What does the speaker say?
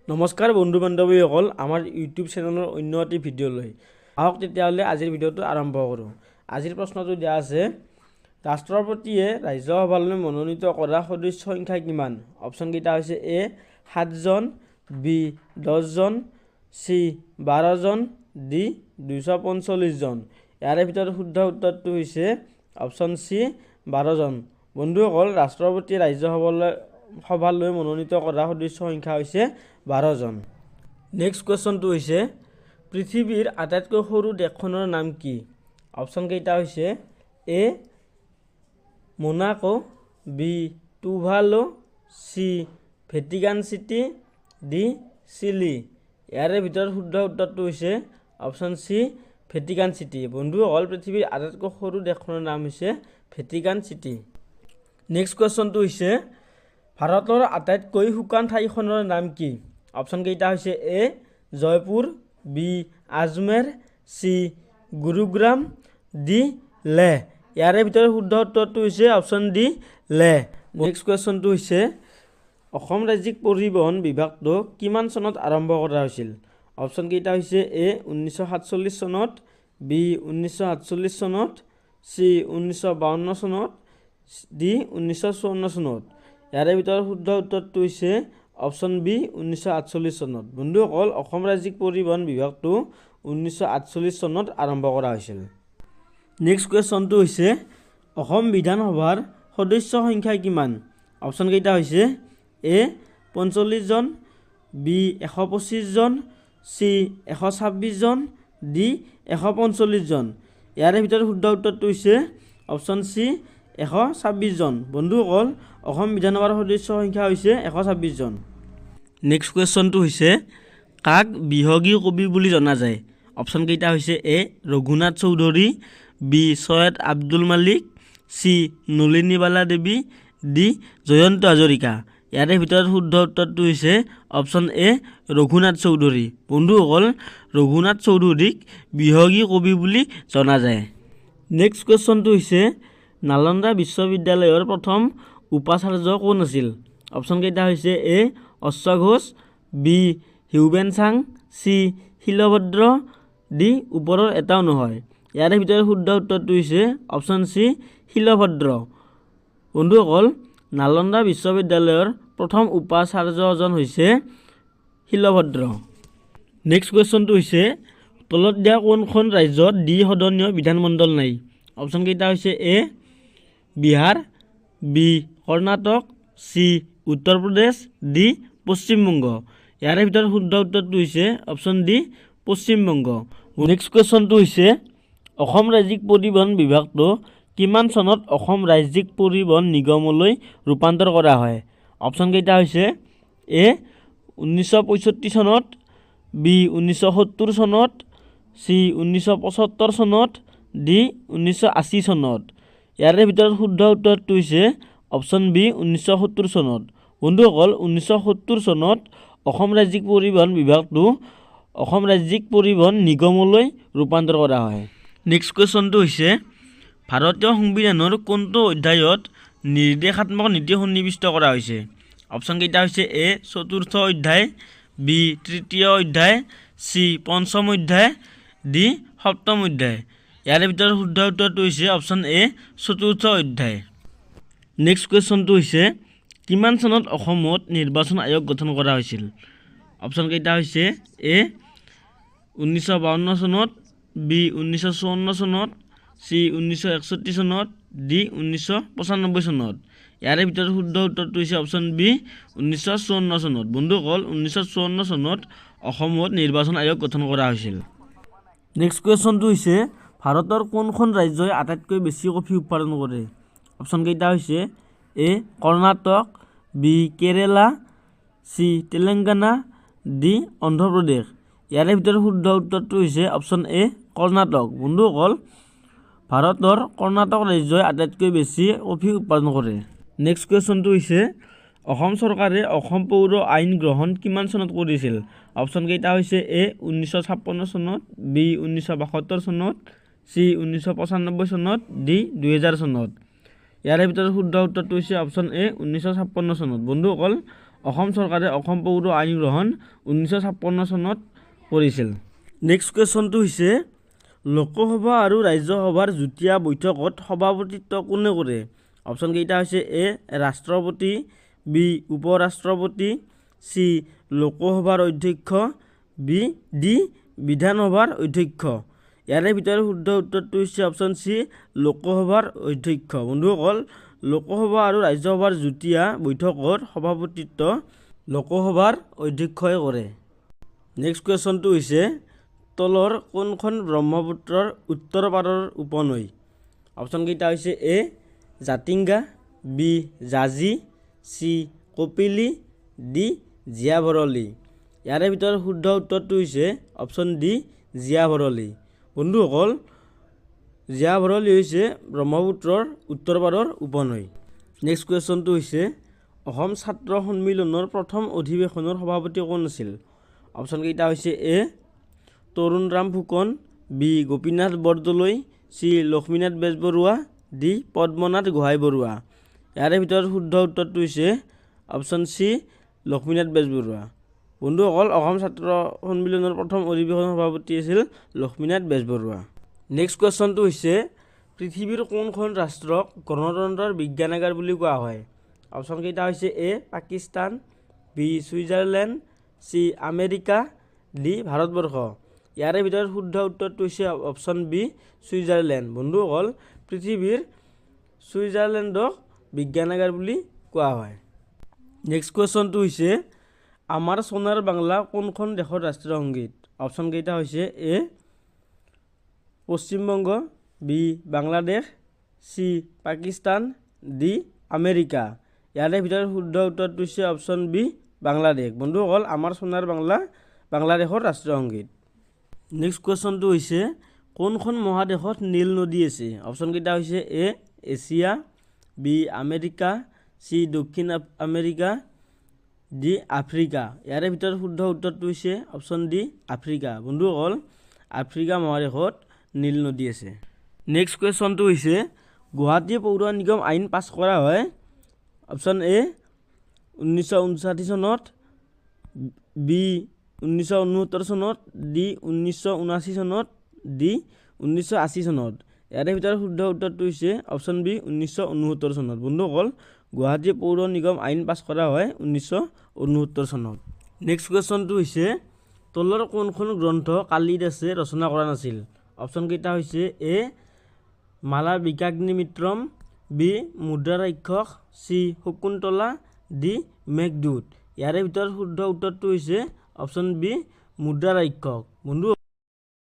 নমস্কাৰ বন্ধু বান্ধৱীসকল, আমাৰ ইউটিউব চেনেলৰ অন্য এটি ভিডিঅ'লৈ আহক। তেতিয়াহ'লে আজিৰ ভিডিঅ'টো আৰম্ভ কৰোঁ। আজিৰ প্ৰশ্নটো দিয়া আছে, ৰাষ্ট্ৰপতিয়ে ৰাজ্যসভালৈ মনোনীত কৰা সদস্য সংখ্যা কিমান? অপশ্যনকেইটা হৈছে এ 7 জন, বি 10 জন, চি 12 জন, ডি 245 জন। ইয়াৰে ভিতৰত শুদ্ধ উত্তৰটো হৈছে অপশ্যন চি 12 জন। বন্ধুসকল, ৰাষ্ট্ৰপতিয়ে ৰাজ্যসভালৈ মনোনীত কৰা সদস্য সংখ্যা হৈছে 12 জন। নেক্সট কুৱেশ্যনটো হৈছে, পৃথিৱীৰ আটাইতকৈ সৰু দেশখনৰ নাম কি? অপশ্যনকেইটা হৈছে A Monaco, B Tuvalu, C Vatican City, D Chile. ইয়াৰে ভিতৰত শুদ্ধ উত্তৰটো হৈছে অপশ্যন চি ভেটিকান চিটি। বন্ধুসকল, পৃথিৱীৰ আটাইতকৈ সৰু দেশখনৰ নাম হৈছে ভেটিকান চিটি। নেক্সট কুৱেশ্যনটো হৈছে, ভাৰতৰ আটাইতকৈ শুকান ঠাইখনৰ নাম কি? অপশ্যনকেইটা হৈছে A Jaipur, B Ajmer, C Gurugram, D Leh. ইয়াৰে ভিতৰত শুদ্ধ উত্তৰটো হৈছে অপশ্যন ডি লেহ। নেক্সট কুৱেশ্যনটো হৈছে, অসম ৰাজ্যিক পৰিবহণ বিভাগটো কিমান চনত আৰম্ভ কৰা হৈছিল? অপশ্যনকেইটা হৈছে এ 1947 চনত, বি 1948 চনত, চি 1952 চনত, ডি 1954 চনত। ইয়াৰে ভিতৰত শুদ্ধ উত্তৰটো হৈছে অপশ্যন বি 1948 চনত। বন্ধুসকল, অসম ৰাজ্যিক পৰিবহণ বিভাগটো 1948 চনত আৰম্ভ কৰা হৈছিল। নেক্সট কুৱেশ্যনটো হৈছে, অসম বিধানসভাৰ সদস্য সংখ্যা কিমান? অপশ্যনকেইটা হৈছে এ 45 জন, বি 125 জন, চি 126 জন, ডি 145 জন। ইয়াৰে ভিতৰত শুদ্ধ উত্তৰটো হৈছে অপশ্যন চি 126 জন। বন্ধুসকল, অসম বিধানসভাৰ সদস্য সংখ্যা হৈছে 126 জন। নেক্সট কুৱেশ্যনটো হৈছে, কাক বিহগী কবি বুলি জনা যায়? অপশ্যনকেইটা হৈছে এ Raghunath Choudhury, B Syed Abdul Malik, C Nalinibala Devi, D Jayanta Hazarika. ইয়াৰে ভিতৰত শুদ্ধ উত্তৰটো হৈছে অপশ্যন এ ৰঘুনাথ চৌধুৰী। বন্ধুসকল, ৰঘুনাথ চৌধুৰীক বিহগী কবি বুলি জনা যায়। নেক্সট কুৱেশ্যনটো হৈছে, নালন্দা বিশ্ববিদ্যালয়ৰ প্ৰথম উপাচাৰ্য কোন আছিল? অপশ্যনকেইটা হৈছে এ অশ্বঘোষ, বি হিউবেনচাং, চি শিলভদ্ৰ, ডি ওপৰৰ এটাও নহয়। ইয়াৰে ভিতৰত শুদ্ধ উত্তৰটো হৈছে অপশ্যন চি শিলভদ্ৰ। বন্ধুসকল, নালন্দা বিশ্ববিদ্যালয়ৰ প্ৰথম উপাচাৰ্যজন হৈছে শিলভদ্ৰ। নেক্সট কুৱেশ্যনটো হৈছে, তলত দিয়া কোনখন ৰাজ্যত দ্বিসদনীয় বিধানমণ্ডল নাই? অপশ্যনকেইটা হৈছে এ Bihar, B Karnataka, C Uttar Pradesh, D Paschimbanga. ইয়াৰে ভিতৰত শুদ্ধ উত্তৰটো হৈছে অপশ্যন ডি পশ্চিমবংগ। নেক্সট কুৱেশ্যনটো হৈছে, অসম ৰাজ্যিক পৰিবহণ বিভাগটো কিমান চনত অসম ৰাজ্যিক পৰিবহণ নিগমলৈ ৰূপান্তৰ কৰা হয়? অপশ্যনকেইটা হৈছে এ 1965 চনত, বি 1970 চনত, চি 1975 চনত, ডি 1980 চনত। ইয়াৰে ভিতৰত শুদ্ধ উত্তৰটো হৈছে অপশ্যন বি 1970 চনত। বন্ধুসকল, 1970 চনত অসম ৰাজ্যিক পৰিবহণ বিভাগটো অসম ৰাজ্যিক পৰিবহণ নিগমলৈ ৰূপান্তৰ কৰা হয়। নেক্সট কুৱেশ্যনটো হৈছে, ভাৰতীয় সংবিধানৰ কোনটো অধ্যায়ত নিৰ্দেশাত্মক নীতি সন্নিৱিষ্ট কৰা হৈছে? অপশ্যনকেইটা হৈছে এ 4ৰ্থ অধ্যায়, বি 3য় অধ্যায়, চি 5ম অধ্যায়, ডি 7ম অধ্যায়। ইয়াৰে ভিতৰত শুদ্ধ উত্তৰটো হৈছে অপশ্যন এ 4ৰ্থ অধ্যায়। নেক্সট কুৱেশ্যনটো হৈছে, কিমান চনত অসমত নিৰ্বাচন আয়োগ গঠন কৰা হৈছিল? অপশ্যনকেইটা হৈছে এ 1952 চনত, বি 1954 চনত, চি 1961 চনত, ডি 1995 চনত। ইয়াৰে ভিতৰত শুদ্ধ উত্তৰটো হৈছে অপশ্যন বি 1954 চনত। বন্ধুসকল, 1954 চনত অসমত নিৰ্বাচন আয়োগ গঠন কৰা হৈছিল। নেক্সট কুৱেশ্যনটো হৈছে, ভাৰতৰ কোনখন ৰাজ্যই আটাইতকৈ বেছি কফি উৎপাদন কৰে? অপশ্যনকেইটা হৈছে এ কৰ্ণাটক, বি কেৰেলা, চি তেলেংগানা, ডি অন্ধ্ৰপ্ৰদেশ। ইয়াৰে ভিতৰত শুদ্ধ উত্তৰটো হৈছে অপশ্যন এ কৰ্ণাটক। বন্ধুসকল, ভাৰতৰ কৰ্ণাটক ৰাজ্যই আটাইতকৈ বেছি কফি উৎপাদন কৰে। নেক্সট কুৱেশ্যনটো হৈছে, অসম চৰকাৰে অসম পৌৰ আইন গ্ৰহণ কিমান চনত কৰিছিল? অপশ্যনকেইটা হৈছে এ 1956 চনত, বি 1972 চনত, চি 1995 চনত, ডি 2000 চনত। ইয়াৰে ভিতৰত শুদ্ধ উত্তৰটো হৈছে অপশ্যন এ 1956 চনত। বন্ধুসকল, অসম চৰকাৰে অসম পৌৰ আইন গ্ৰহণ 1956 চনত কৰিছিল। নেক্সট কুৱেশ্যনটো হৈছে লোকসভা আৰু ৰাজ্যসভাৰ যুটীয়া বৈঠকত সভাপতিত্ব কোনে কৰে? অপশ্যন কেইটা হৈছে এ ৰাষ্ট্ৰপতি, বি উপৰাষ্ট্ৰপতি, চি লোকসভাৰ অধ্যক্ষ, ডি বিধানসভাৰ অধ্যক্ষ। ইয়াৰে ভিতৰত শুদ্ধ উত্তৰটো হৈছে অপশ্যন চি লোকসভাৰ অধ্যক্ষ। বন্ধুসকল, লোকসভা আৰু ৰাজ্যসভাৰ যুটীয়া বৈঠকত সভাপতিত্ব লোকসভাৰ অধ্যক্ষই কৰে। নেক্সট কুৱেশ্যনটো হৈছে তলৰ কোনখন ব্ৰহ্মপুত্ৰৰ উত্তৰ পাৰৰ উপনৈ? অপশ্যন কেইটা হৈছে এ জাতিংগা, বি জাঁজি, চি কপিলী, ডি জীয়াভৰলী। ইয়াৰে ভিতৰত শুদ্ধ উত্তৰটো হৈছে অপশ্যন ডি জীয়াভৰলী। বন্ধুসকল, জীয়াভৰলী হৈছে ব্ৰহ্মপুত্ৰৰ উত্তৰ পাৰৰ উপনৈ। নেক্সট কুৱেশ্যনটো হৈছে অসম ছাত্ৰ সন্মিলনৰ প্ৰথম অধিৱেশনৰ সভাপতি কোন আছিল? অপশ্যন কেইটা হৈছে A Tarunram Phukan, B Gopinath Bordoloi, C Lakshminath Bezbaroa, D Padmanath Gohain Baruah. ইয়াৰে ভিতৰত শুদ্ধ উত্তৰটো হৈছে অপশ্যন চি লক্ষ্মীনাথ বেজবৰুৱা। বন্ধুসকল, অসম ছাত্ৰ সন্মিলনৰ প্ৰথম অধিৱেশনৰ সভাপতি আছিল লক্ষ্মীনাথ বেজবৰুৱা। নেক্সট কুৱেশ্যনটো হৈছে পৃথিৱীৰ কোনখন ৰাষ্ট্ৰক গণতন্ত্ৰৰ বিজ্ঞানাগাৰ বুলি কোৱা হয়? অপশ্যন কেইটা হৈছে A Pakistan, B Switzerland, C America, D Bharatvarsha. ইয়াৰে ভিতৰত শুদ্ধ উত্তৰটো হৈছে অপশ্যন বি ছুইজাৰলেণ্ড। বন্ধুসকল, পৃথিৱীৰ ছুইজাৰলেণ্ডক বিজ্ঞানাগাৰ বুলি কোৱা হয়। নেক্সট কুৱেশ্যনটো হৈছে আমাৰ সোণাৰ বাংলা কোনখন দেশৰ ৰাষ্ট্ৰীয় সংগীত? অপশ্যন কেইটা হৈছে A Paschimbanga, B Bangladesh, C Pakistan, D America. ইয়াৰে ভিতৰত শুদ্ধ উত্তৰটো হৈছে অপশ্যন বি বাংলাদেশ। বন্ধুসকল, আমাৰ সোণাৰ বাংলা বাংলাদেশৰ ৰাষ্ট্ৰীয় সংগীত। নেক্সট কুৱেশ্যনটো হৈছে কোনখন মহাদেশত নীল নদী আছে? অপশ্যন কেইটা হৈছে এ এছিয়া, বি আমেৰিকা, চি দক্ষিণ আমেৰিকা, ডি আফ্ৰিকা। ইয়াৰে ভিতৰত শুদ্ধ উত্তৰটো হৈছে অপশ্যন ডি আফ্ৰিকা। বন্ধুসকল, আফ্ৰিকা মহাদেশত নীল নদী আছে। নেক্সট কুৱেশ্যনটো হৈছে গুৱাহাটী পৌৰ নিগম আইন পাছ কৰা হয়? অপশ্যন এ 1959 চনত, বি 1969 চনত, ডি 1979 চনত, ডি 1980 চনত। ইয়াৰে ভিতৰত শুদ্ধ উত্তৰটো হৈছে অপশ্যন বি 1969 চনত। বন্ধুসকল, গুৱাহাটী পৌৰ নিগম আইন পাছ কৰা হয় 1969 চনত। নেক্সট কুৱেশ্যনটো হৈছে তলৰ কোনখন গ্ৰন্থ কালিদাসে ৰচনা কৰা নাছিল? অপশ্যন কেইটা হৈছে A Malavikagnimitram, B Mudrarakshasa, C Shakuntala, D Meghaduta. ইয়াৰে ভিতৰত শুদ্ধ উত্তৰটো হৈছে অপশ্যন বি মুদ্ৰাৰাক্ষস। বন্ধু